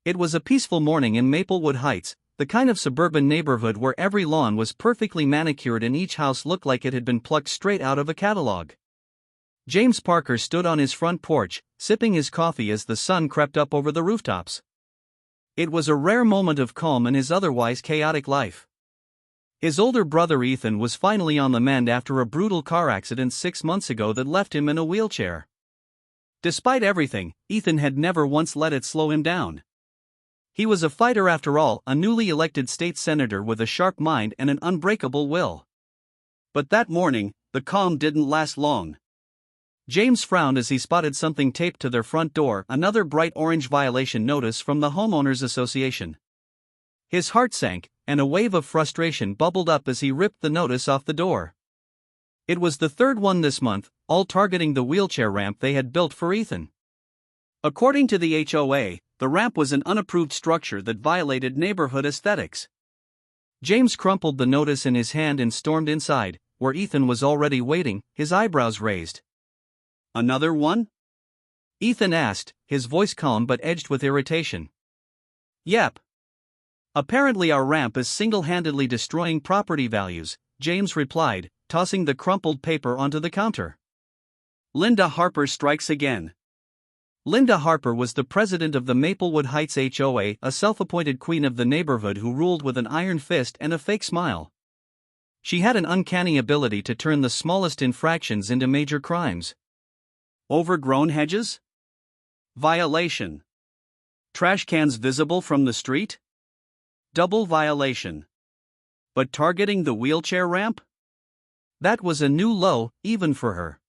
It was a peaceful morning in Maplewood Heights, the kind of suburban neighborhood where every lawn was perfectly manicured and each house looked like it had been plucked straight out of a catalog. James Parker stood on his front porch, sipping his coffee as the sun crept up over the rooftops. It was a rare moment of calm in his otherwise chaotic life. His older brother Ethan was finally on the mend after a brutal car accident 6 months ago that left him in a wheelchair. Despite everything, Ethan had never once let it slow him down. He was a fighter after all, a newly elected state senator with a sharp mind and an unbreakable will. But that morning, the calm didn't last long. James frowned as he spotted something taped to their front door, another bright orange violation notice from the Homeowners Association. His heart sank, and a wave of frustration bubbled up as he ripped the notice off the door. It was the third one this month, all targeting the wheelchair ramp they had built for Ethan. According to the HOA, the ramp was an unapproved structure that violated neighborhood aesthetics. James crumpled the notice in his hand and stormed inside, where Ethan was already waiting, his eyebrows raised. "Another one?" Ethan asked, his voice calm but edged with irritation. "Yep. Apparently our ramp is single-handedly destroying property values," James replied, tossing the crumpled paper onto the counter. Linda Harper strikes again. Linda Harper was the president of the Maplewood Heights HOA, a self-appointed queen of the neighborhood who ruled with an iron fist and a fake smile. She had an uncanny ability to turn the smallest infractions into major crimes. Overgrown hedges? Violation. Trash cans visible from the street? Double violation. But targeting the wheelchair ramp? That was a new low, even for her.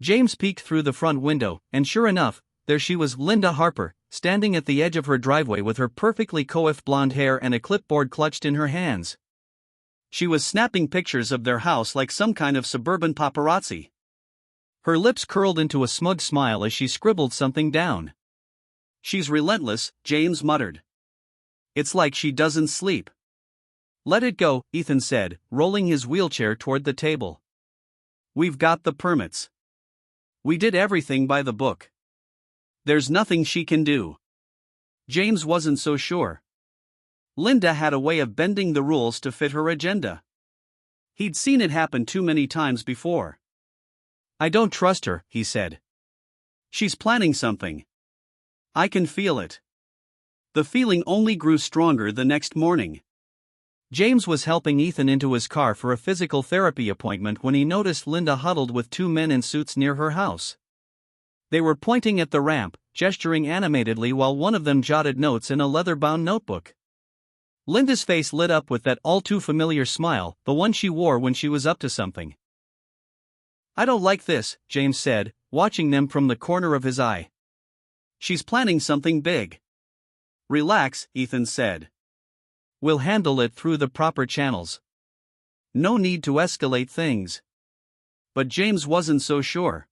James peeked through the front window, and sure enough, there she was, Linda Harper, standing at the edge of her driveway with her perfectly coiffed blonde hair and a clipboard clutched in her hands. She was snapping pictures of their house like some kind of suburban paparazzi. Her lips curled into a smug smile as she scribbled something down. "She's relentless," James muttered. "It's like she doesn't sleep." "Let it go," Ethan said, rolling his wheelchair toward the table. "We've got the permits. We did everything by the book. There's nothing she can do." James wasn't so sure. Linda had a way of bending the rules to fit her agenda. He'd seen it happen too many times before. "I don't trust her," he said. "She's planning something. I can feel it." The feeling only grew stronger the next morning. James was helping Ethan into his car for a physical therapy appointment when he noticed Linda huddled with two men in suits near her house. They were pointing at the ramp, gesturing animatedly while one of them jotted notes in a leather-bound notebook. Linda's face lit up with that all-too-familiar smile, the one she wore when she was up to something. "I don't like this," James said, watching them from the corner of his eye. "She's planning something big." "Relax," Ethan said. "We'll handle it through the proper channels. No need to escalate things." But James wasn't so sure.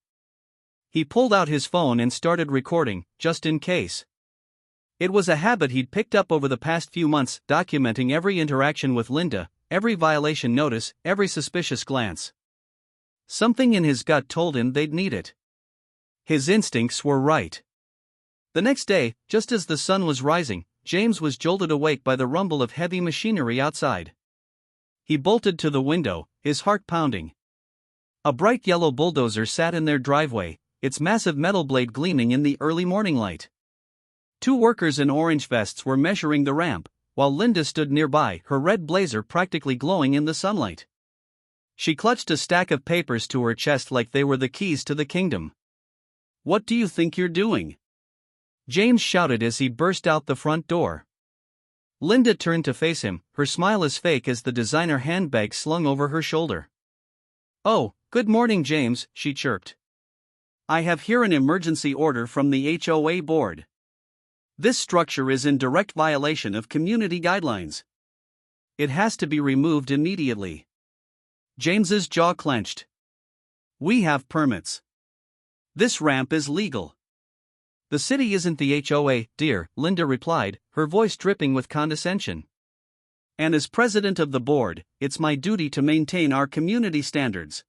He pulled out his phone and started recording, just in case. It was a habit he'd picked up over the past few months, documenting every interaction with Linda, every violation notice, every suspicious glance. Something in his gut told him they'd need it. His instincts were right. The next day, just as the sun was rising, James was jolted awake by the rumble of heavy machinery outside. He bolted to the window, his heart pounding. A bright yellow bulldozer sat in their driveway, its massive metal blade gleaming in the early morning light. Two workers in orange vests were measuring the ramp, while Linda stood nearby, her red blazer practically glowing in the sunlight. She clutched a stack of papers to her chest like they were the keys to the kingdom. "What do you think you're doing?" James shouted as he burst out the front door. Linda turned to face him, her smile as fake as the designer handbag slung over her shoulder. "Oh, good morning, James," she chirped. "I have here an emergency order from the HOA board. This structure is in direct violation of community guidelines. It has to be removed immediately." James's jaw clenched. "We have permits. This ramp is legal." "The city isn't the HOA, dear," Linda replied, her voice dripping with condescension. "And as president of the board, it's my duty to maintain our community standards.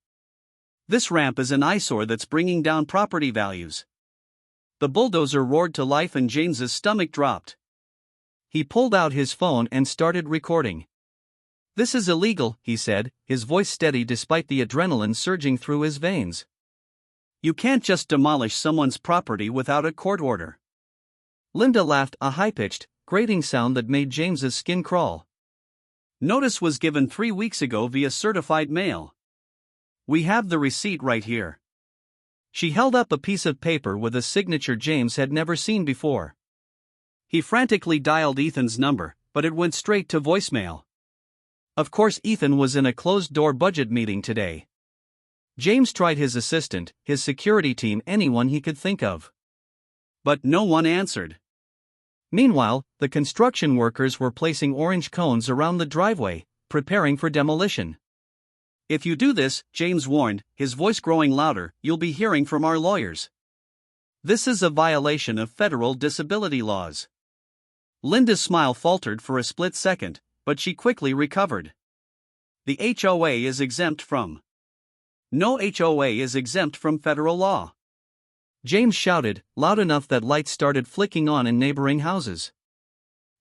This ramp is an eyesore that's bringing down property values." The bulldozer roared to life and James's stomach dropped. He pulled out his phone and started recording. "This is illegal," he said, his voice steady despite the adrenaline surging through his veins. "You can't just demolish someone's property without a court order." Linda laughed, a high-pitched, grating sound that made James's skin crawl. "Notice was given 3 weeks ago via certified mail. We have the receipt right here." She held up a piece of paper with a signature James had never seen before. He frantically dialed Ethan's number, but it went straight to voicemail. Of course, Ethan was in a closed-door budget meeting today. James tried his assistant, his security team, anyone he could think of. But no one answered. Meanwhile, the construction workers were placing orange cones around the driveway, preparing for demolition. "If you do this," James warned, his voice growing louder, "you'll be hearing from our lawyers. This is a violation of federal disability laws." Linda's smile faltered for a split second, but she quickly recovered. "The HOA is exempt from." "No HOA is exempt from federal law," James shouted, loud enough that lights started flicking on in neighboring houses.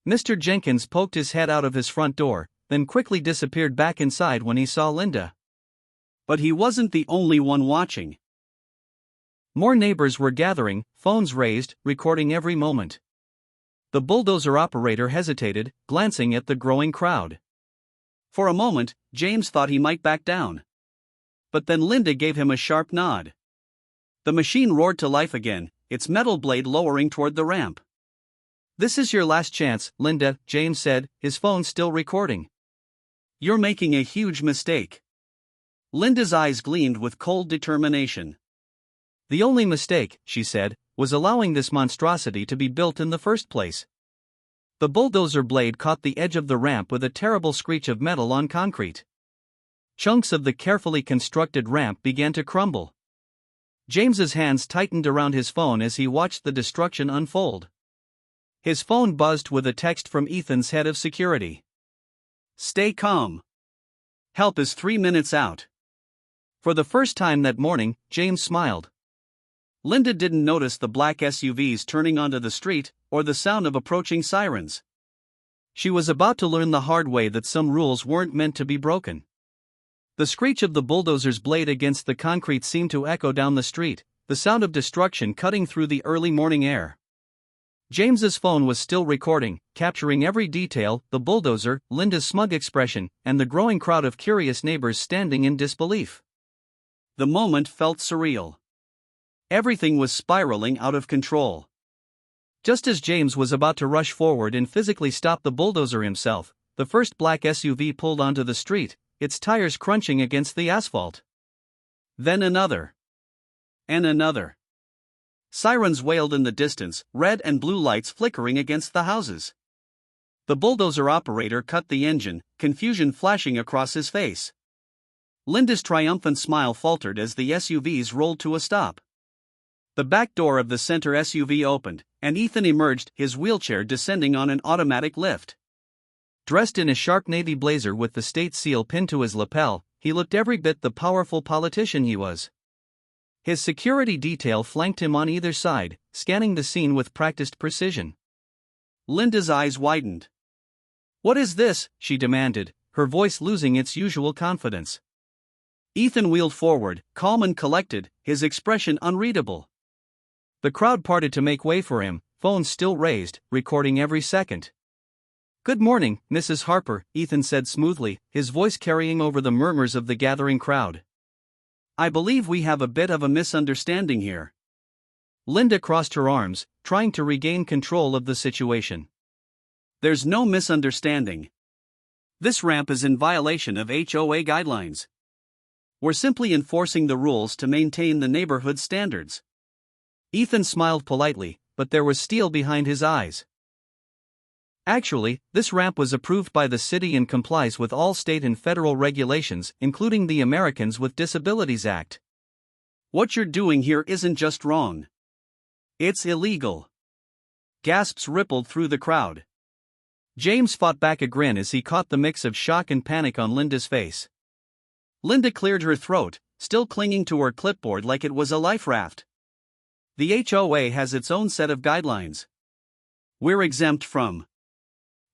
Mr. Jenkins poked his head out of his front door, then quickly disappeared back inside when he saw Linda. But he wasn't the only one watching. More neighbors were gathering, phones raised, recording every moment. The bulldozer operator hesitated, glancing at the growing crowd. For a moment, James thought he might back down. But then Linda gave him a sharp nod. The machine roared to life again, its metal blade lowering toward the ramp. "This is your last chance, Linda," James said, his phone still recording. "You're making a huge mistake." Linda's eyes gleamed with cold determination. "The only mistake," she said, "was allowing this monstrosity to be built in the first place." The bulldozer blade caught the edge of the ramp with a terrible screech of metal on concrete. Chunks of the carefully constructed ramp began to crumble. James's hands tightened around his phone as he watched the destruction unfold. His phone buzzed with a text from Ethan's head of security. "Stay calm. Help is 3 minutes out." For the first time that morning, James smiled. Linda didn't notice the black SUVs turning onto the street, or the sound of approaching sirens. She was about to learn the hard way that some rules weren't meant to be broken. The screech of the bulldozer's blade against the concrete seemed to echo down the street, the sound of destruction cutting through the early morning air. James's phone was still recording, capturing every detail: the bulldozer, Linda's smug expression, and the growing crowd of curious neighbors standing in disbelief. The moment felt surreal. Everything was spiraling out of control. Just as James was about to rush forward and physically stop the bulldozer himself, the first black SUV pulled onto the street, its tires crunching against the asphalt. Then another. And another. Sirens wailed in the distance, red and blue lights flickering against the houses. The bulldozer operator cut the engine, confusion flashing across his face. Linda's triumphant smile faltered as the SUVs rolled to a stop. The back door of the center SUV opened, and Ethan emerged, his wheelchair descending on an automatic lift. Dressed in a sharp navy blazer with the state seal pinned to his lapel, he looked every bit the powerful politician he was. His security detail flanked him on either side, scanning the scene with practiced precision. Linda's eyes widened. "What is this?" she demanded, her voice losing its usual confidence. Ethan wheeled forward, calm and collected, his expression unreadable. The crowd parted to make way for him, phones still raised, recording every second. "Good morning, Mrs. Harper," Ethan said smoothly, his voice carrying over the murmurs of the gathering crowd. "I believe we have a bit of a misunderstanding here." Linda crossed her arms, trying to regain control of the situation. "There's no misunderstanding. This ramp is in violation of HOA guidelines. We're simply enforcing the rules to maintain the neighborhood standards." Ethan smiled politely, but there was steel behind his eyes. "Actually, this ramp was approved by the city and complies with all state and federal regulations, including the Americans with Disabilities Act. What you're doing here isn't just wrong. It's illegal." Gasps rippled through the crowd. James fought back a grin as he caught the mix of shock and panic on Linda's face. Linda cleared her throat, still clinging to her clipboard like it was a life raft. "The HOA has its own set of guidelines. We're exempt from."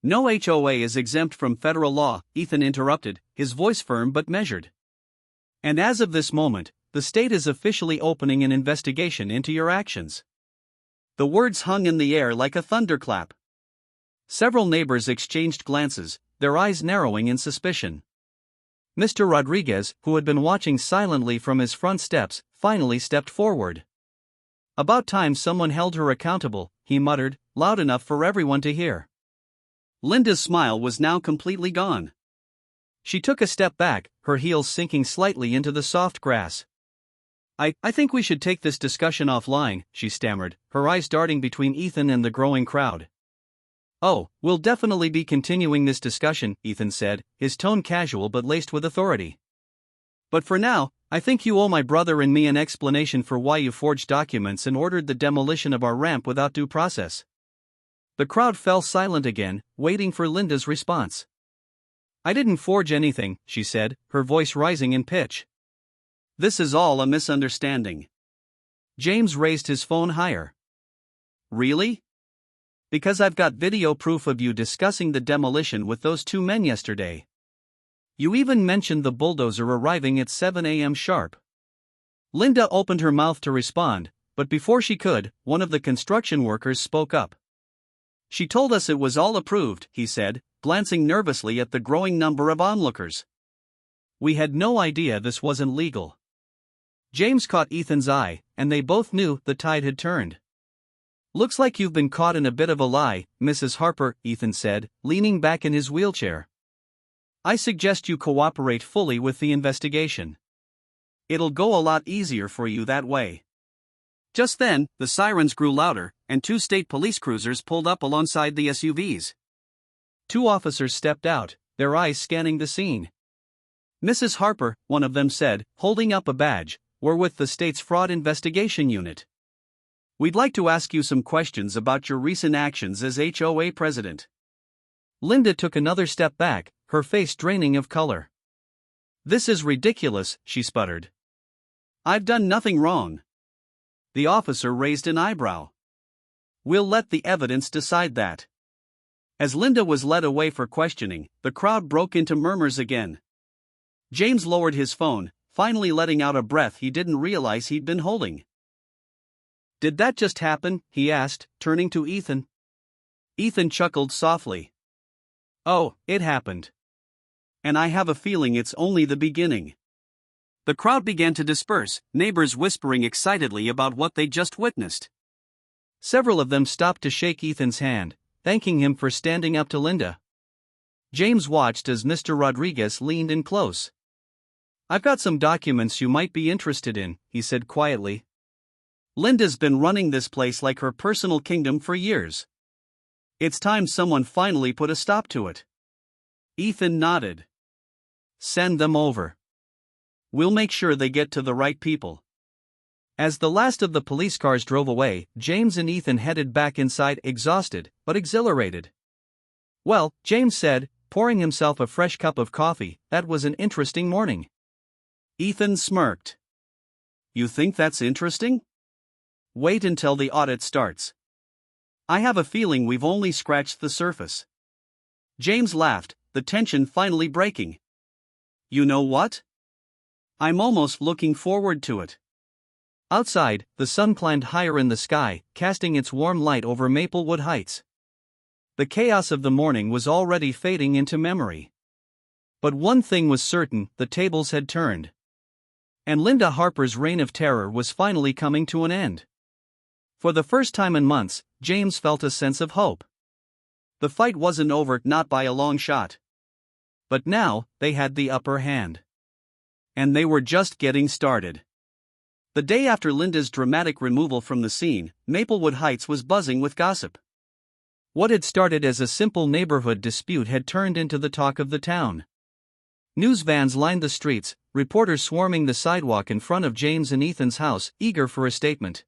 No HOA is exempt from federal law, Ethan interrupted, his voice firm but measured. And as of this moment, the state is officially opening an investigation into your actions. The words hung in the air like a thunderclap. Several neighbors exchanged glances, their eyes narrowing in suspicion. Mr. Rodriguez, who had been watching silently from his front steps, finally stepped forward. "About time someone held her accountable," he muttered, loud enough for everyone to hear. Linda's smile was now completely gone. She took a step back, her heels sinking slightly into the soft grass. I think we should take this discussion offline," she stammered, her eyes darting between Ethan and the growing crowd. "Oh, we'll definitely be continuing this discussion," Ethan said, his tone casual but laced with authority. "But for now, I think you owe my brother and me an explanation for why you forged documents and ordered the demolition of our ramp without due process." The crowd fell silent again, waiting for Linda's response. "I didn't forge anything," she said, her voice rising in pitch. "This is all a misunderstanding." James raised his phone higher. "Really? Because I've got video proof of you discussing the demolition with those two men yesterday. You even mentioned the bulldozer arriving at 7 a.m. sharp." Linda opened her mouth to respond, but before she could, one of the construction workers spoke up. "She told us it was all approved," he said, glancing nervously at the growing number of onlookers. "We had no idea this wasn't legal." James caught Ethan's eye, and they both knew the tide had turned. "Looks like you've been caught in a bit of a lie, Mrs. Harper," Ethan said, leaning back in his wheelchair. "I suggest you cooperate fully with the investigation. It'll go a lot easier for you that way." Just then, the sirens grew louder, and two state police cruisers pulled up alongside the SUVs. Two officers stepped out, their eyes scanning the scene. "Mrs. Harper," one of them said, holding up a badge, "we're with the state's fraud investigation unit. We'd like to ask you some questions about your recent actions as HOA president." Linda took another step back, her face draining of color. "This is ridiculous," she sputtered. "I've done nothing wrong." The officer raised an eyebrow. "We'll let the evidence decide that." As Linda was led away for questioning, the crowd broke into murmurs again. James lowered his phone, finally letting out a breath he didn't realize he'd been holding. "Did that just happen?" he asked, turning to Ethan. Ethan chuckled softly. "Oh, it happened. And I have a feeling it's only the beginning." The crowd began to disperse, neighbors whispering excitedly about what they'd just witnessed. Several of them stopped to shake Ethan's hand, thanking him for standing up to Linda. James watched as Mr. Rodriguez leaned in close. "I've got some documents you might be interested in," he said quietly. "Linda's been running this place like her personal kingdom for years. It's time someone finally put a stop to it." Ethan nodded. "Send them over. We'll make sure they get to the right people." As the last of the police cars drove away, James and Ethan headed back inside, exhausted, but exhilarated. "Well," James said, pouring himself a fresh cup of coffee, "that was an interesting morning." Ethan smirked. "You think that's interesting? Wait until the audit starts. I have a feeling we've only scratched the surface." James laughed, the tension finally breaking. "You know what? I'm almost looking forward to it." Outside, the sun climbed higher in the sky, casting its warm light over Maplewood Heights. The chaos of the morning was already fading into memory. But one thing was certain, the tables had turned. And Linda Harper's reign of terror was finally coming to an end. For the first time in months, James felt a sense of hope. The fight wasn't over, not by a long shot. But now, they had the upper hand. And they were just getting started. The day after Linda's dramatic removal from the scene, Maplewood Heights was buzzing with gossip. What had started as a simple neighborhood dispute had turned into the talk of the town. News vans lined the streets, reporters swarming the sidewalk in front of James and Ethan's house, eager for a statement.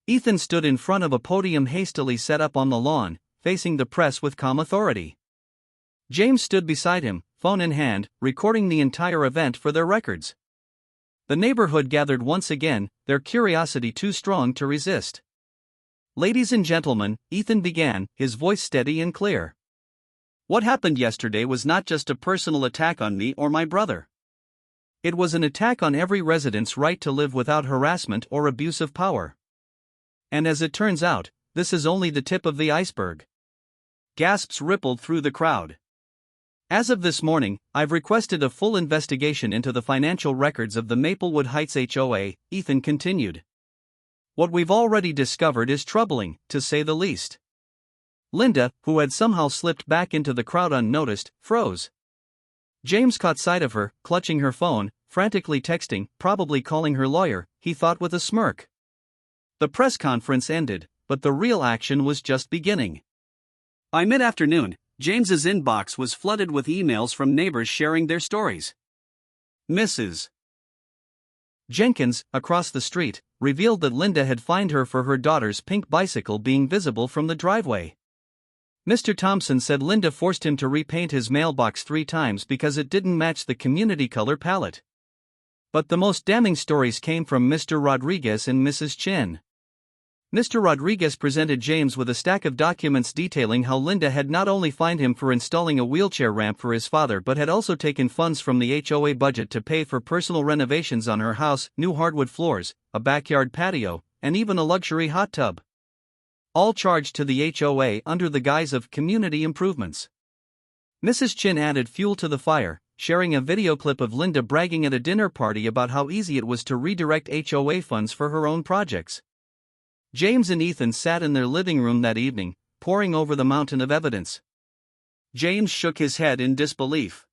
Ethan stood in front of a podium hastily set up on the lawn, facing the press with calm authority. James stood beside him, phone in hand, recording the entire event for their records. The neighborhood gathered once again, their curiosity too strong to resist. "Ladies and gentlemen," Ethan began, his voice steady and clear. What happened yesterday was not just a personal attack on me or my brother. It was an attack on every resident's right to live without harassment or abuse of power. And as it turns out, this is only the tip of the iceberg. Gasps rippled through the crowd. As of this morning, I've requested a full investigation into the financial records of the Maplewood Heights HOA, Ethan continued. What we've already discovered is troubling, to say the least. Linda, who had somehow slipped back into the crowd unnoticed, froze. James caught sight of her, clutching her phone, frantically texting, probably calling her lawyer, he thought with a smirk. The press conference ended, but the real action was just beginning. By mid-afternoon, James's inbox was flooded with emails from neighbors sharing their stories. Mrs. Jenkins, across the street, revealed that Linda had fined her for her daughter's pink bicycle being visible from the driveway. Mr. Thompson said Linda forced him to repaint his mailbox 3 times because it didn't match the community color palette. But the most damning stories came from Mr. Rodriguez and Mrs. Chin. Mr. Rodriguez presented James with a stack of documents detailing how Linda had not only fined him for installing a wheelchair ramp for his father but had also taken funds from the HOA budget to pay for personal renovations on her house, new hardwood floors, a backyard patio, and even a luxury hot tub. All charged to the HOA under the guise of community improvements. Mrs. Chin added fuel to the fire, sharing a video clip of Linda bragging at a dinner party about how easy it was to redirect HOA funds for her own projects. James and Ethan sat in their living room that evening, poring over the mountain of evidence. James shook his head in disbelief.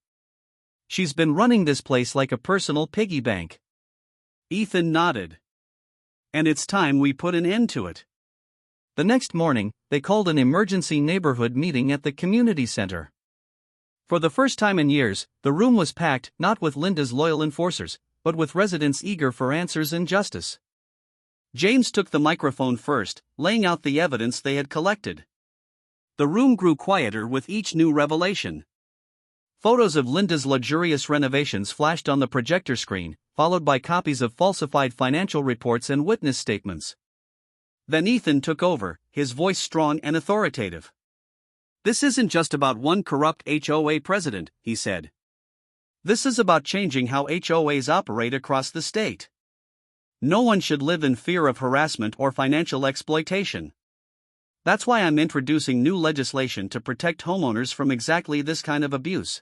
She's been running this place like a personal piggy bank. Ethan nodded. And it's time we put an end to it. The next morning, they called an emergency neighborhood meeting at the community center. For the first time in years, the room was packed not with Linda's loyal enforcers, but with residents eager for answers and justice. James took the microphone first, laying out the evidence they had collected. The room grew quieter with each new revelation. Photos of Linda's luxurious renovations flashed on the projector screen, followed by copies of falsified financial reports and witness statements. Then Ethan took over, his voice strong and authoritative. This isn't just about one corrupt HOA president, he said. This is about changing how HOAs operate across the state. No one should live in fear of harassment or financial exploitation. That's why I'm introducing new legislation to protect homeowners from exactly this kind of abuse.